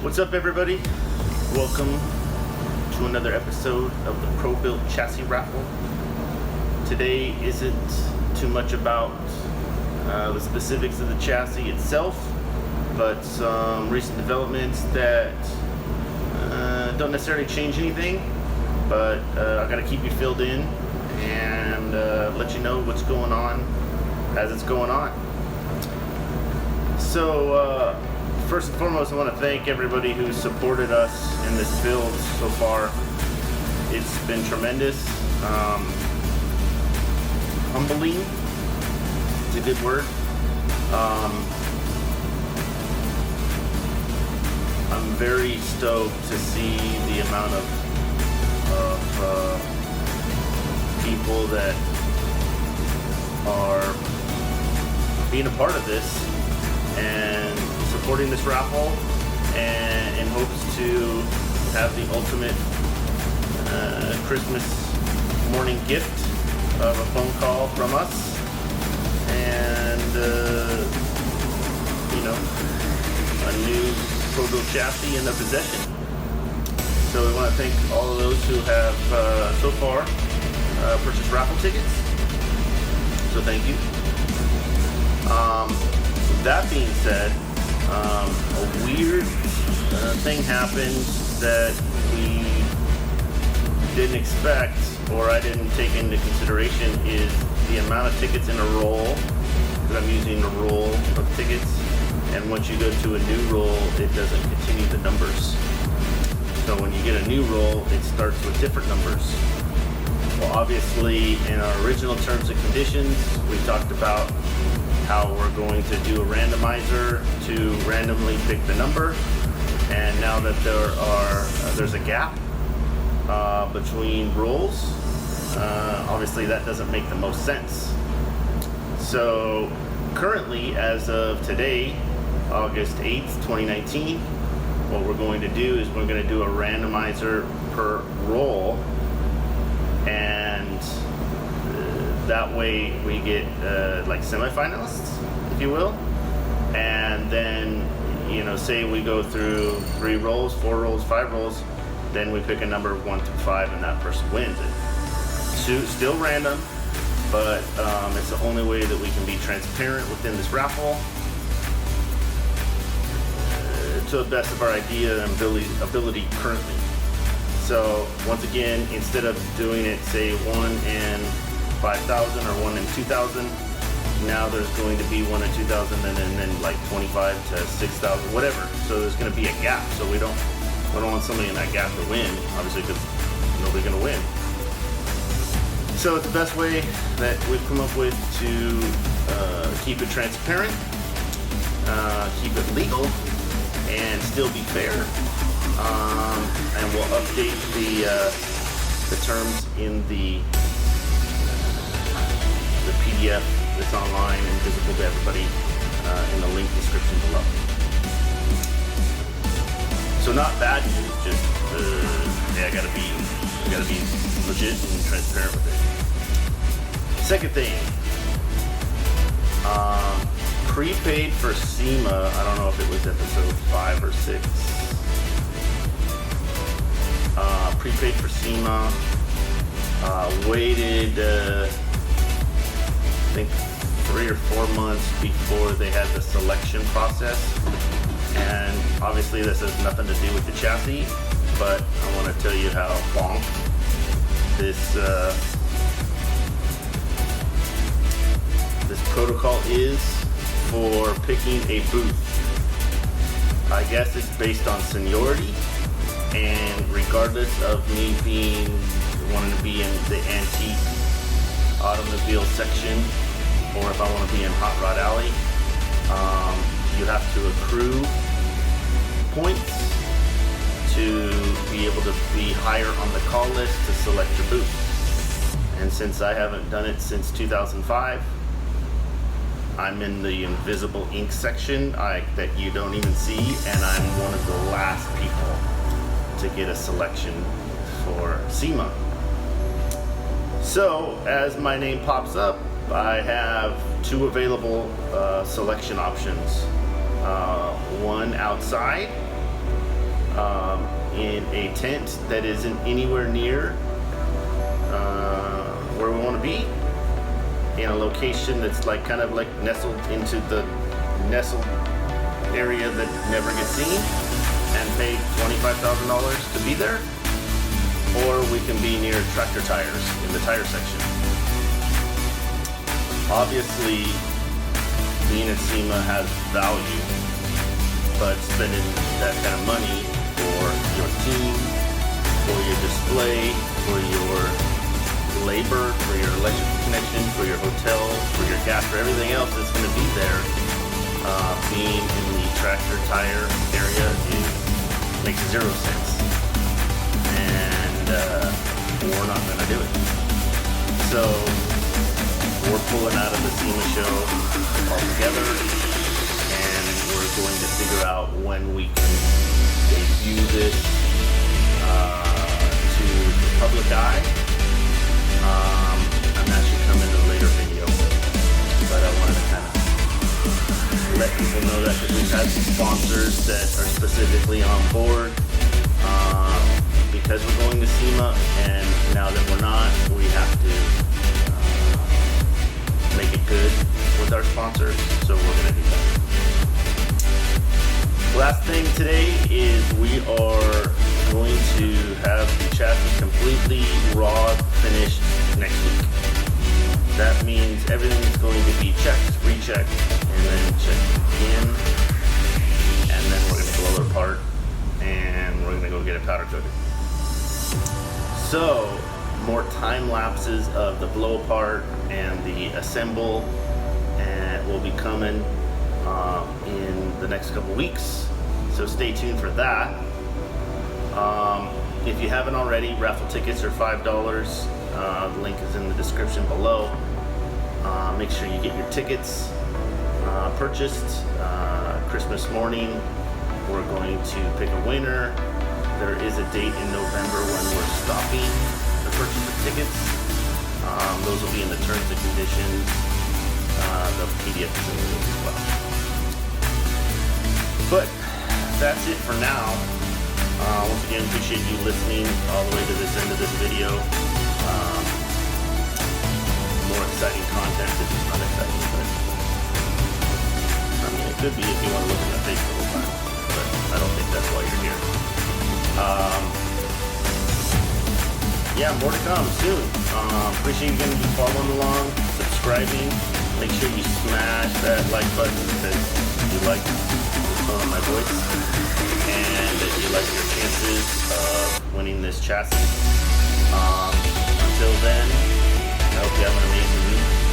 What's up, everybody? Welcome to another episode of the PRObuilt Chassis Raffle. Today isn't too much about the specifics of the chassis itself, but some recent developments that don't necessarily change anything, but I gotta keep you filled in and let you know what's going on as it's going on. So first and foremost, I want to thank everybody who's supported us in this build so far. It's been tremendous. Humbling, it's a good word. I'm very stoked to see the amount of people that are being a part of this and supporting this raffle, and in hopes to have the ultimate Christmas morning gift of a phone call from us and a new PRObuilt chassis in their possession. So we want to thank all of those who have so far purchased raffle tickets. So thank you. That being said, a weird thing happened that we didn't expect, or I didn't take into consideration, is the amount of tickets in a roll, because I'm using a roll of tickets, and once you go to a new roll, it doesn't continue the numbers. So when you get a new roll, it starts with different numbers. Well, obviously, in our original terms and conditions, we talked about how we're going to do a randomizer to randomly pick the number, and now that there's a gap between rolls, obviously that doesn't make the most sense. So currently, as of today, August 8th, 2019, what we're going to do is we're going to do a randomizer per roll, and that way we get like semifinalists, if you will. And then, say we go through 3 rolls, 4 rolls, 5 rolls, then we pick a number 1 through 5 and that person wins it. Still random, but it's the only way that we can be transparent within this raffle to the best of our idea and ability currently. So once again, instead of doing it, say 1 in 5,000 or 1 in 2,000, now there's going to be 1 in 2,000 and then like 25 to 6,000, whatever. So there's going to be a gap. So we don't want somebody in that gap to win, obviously, because nobody's going to win. So it's the best way that we've come up with to keep it transparent, keep it legal, and still be fair. And we'll update the terms in the PDF that's online and visible to everybody in the link description below. So not bad news, just I gotta be legit and transparent with it. Second thing, prepaid for SEMA. I don't know if it was episode 5 or 6. Prepaid for SEMA. Waited, I think 3 or 4 months before they had the selection process. And obviously this has nothing to do with the chassis, but I want to tell you how bonk this protocol is for picking a booth. I guess it's based on seniority, and regardless of me wanting to be in the antique automobile section, or if I want to be in Hot Rod Alley, you have to accrue points to be able to be higher on the call list to select your booth. And since I haven't done it since 2005, I'm in the invisible ink section that you don't even see, and I'm one of the last people to get a selection for SEMA. So as my name pops up, I have 2 available selection options. One outside in a tent that isn't anywhere near where we want to be, in a location that's like kind of like nestled into the area that never gets seen, and pay $25,000 to be there, or we can be near tractor tires in the tire section. Obviously, being at SEMA has value, but spending that kind of money for your team, for your display, for your labor, for your electrical connection, for your hotel, for your gas, for everything else that's going to be there, being in the tractor tire area makes 0 sense, and we're not going to do it. So we're pulling out of the SEMA show altogether, and we're going to figure out when we can debut this to the public eye. I'm actually coming in a later video, but I wanted to kind of let people know that, because we've had some sponsors that are specifically on board because we're going to SEMA, and now that we're not, we have to make it good with our sponsors, so we're going to do that. Last thing today is we are going to have the chassis completely raw finished next week. That means everything is going to be checked, rechecked, and then checked again, and then we're going to blow it apart, and we're going to go get it powder coated. So more time lapses of the blow apart and the assemble, and will be coming in the next couple weeks, so stay tuned for that. If you haven't already, raffle tickets are $5. The link is in the description below. Make sure you get your tickets purchased. Christmas morning, we're going to pick a winner. There is a date in November when we're stopping the purchase of tickets. Those will be in the terms and conditions. The PDF is in the link as well. But that's it for now. Once again, appreciate you listening all the way to this end of this video. More exciting content if it's not exciting, but I mean, it could be if you want to look at my face the whole time, but I don't think that's why you're here. Yeah, more to come soon. Appreciate you going to be following along, subscribing. Make sure you smash that like button because you like my voice, and that you like your chances of winning this chassis. Until then, I hope you have an amazing week.